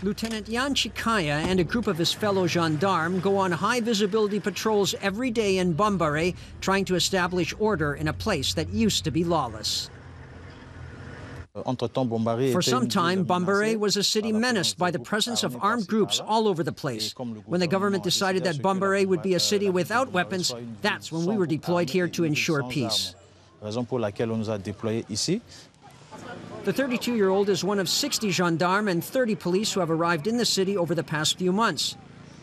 Lieutenant Jan Chikaya and a group of his fellow gendarmes go on high-visibility patrols every day in Bambara, trying to establish order in a place that used to be lawless. For some time, Bambara was a city menaced by the presence of armed groups all over the place. When the government decided that Bambara would be a city without weapons, that's when we were deployed here to ensure peace. The 32-year-old is one of 60 gendarmes and 30 police who have arrived in the city over the past few months.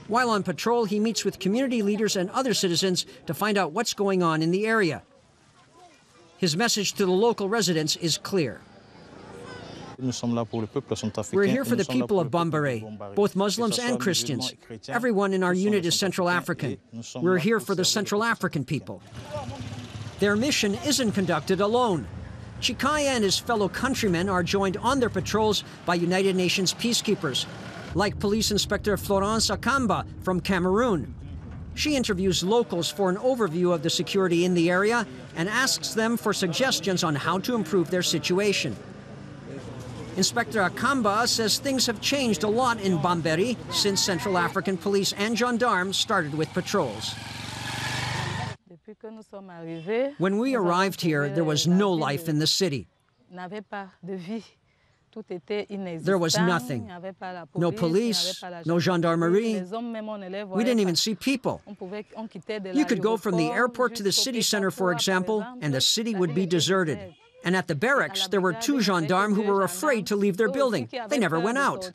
While on patrol, he meets with community leaders and other citizens to find out what's going on in the area. His message to the local residents is clear. We're here for the people of Bambara, both Muslims and Christians. Everyone in our unit is Central African. We're here for the Central African people. Their mission isn't conducted alone. Chikaya and his fellow countrymen are joined on their patrols by United Nations peacekeepers, like Police Inspector Florence Akamba from Cameroon. She interviews locals for an overview of the security in the area and asks them for suggestions on how to improve their situation. Inspector Akamba says things have changed a lot in Bambara since Central African police and gendarmes started with patrols. When we arrived here, there was no life in the city. There was nothing. No police, no gendarmerie. We didn't even see people. You could go from the airport to the city center, for example, and the city would be deserted. And at the barracks, there were 2 gendarmes who were afraid to leave their building. They never went out.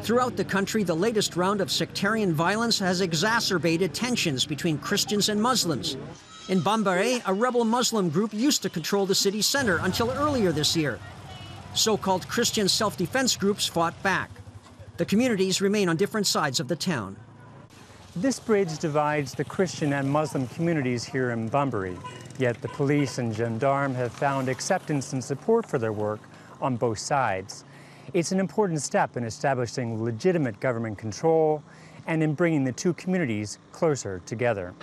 Throughout the country, the latest round of sectarian violence has exacerbated tensions between Christians and Muslims. In Bambara, a rebel Muslim group used to control the city center until earlier this year. So-called Christian self-defense groups fought back. The communities remain on different sides of the town. This bridge divides the Christian and Muslim communities here in Bambara, yet the police and gendarmes have found acceptance and support for their work on both sides. It's an important step in establishing legitimate government control and in bringing the 2 communities closer together.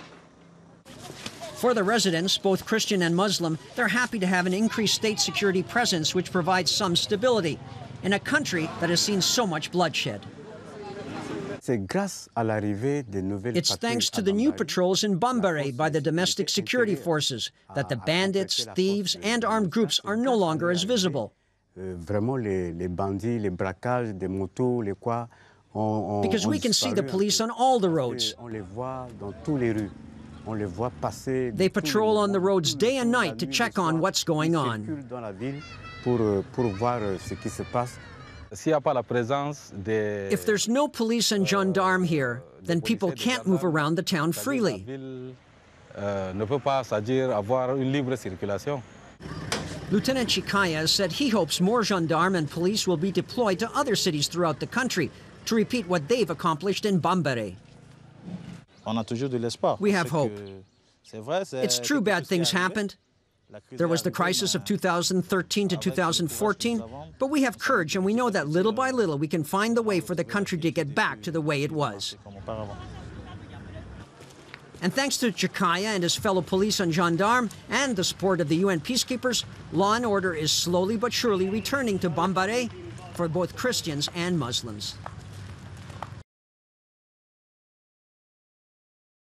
For the residents, both Christian and Muslim, they're happy to have an increased state security presence which provides some stability in a country that has seen so much bloodshed. It's thanks to the new patrols in Bambara by the domestic security forces that the bandits, thieves, and armed groups are no longer as visible. Because we can see the police on all the roads. They patrol on the roads day and night to check on what's going on. If there's no police and gendarme here, then people can't move around the town freely. Lieutenant Chikaya said he hopes more gendarmes and police will be deployed to other cities throughout the country to repeat what they've accomplished in Bambara. We have hope. It's true bad things happened. There was the crisis of 2013 to 2014, but we have courage and we know that little by little we can find the way for the country to get back to the way it was. And thanks to Chikaya and his fellow police and gendarmes and the support of the UN peacekeepers, law and order is slowly but surely returning to Bambara for both Christians and Muslims.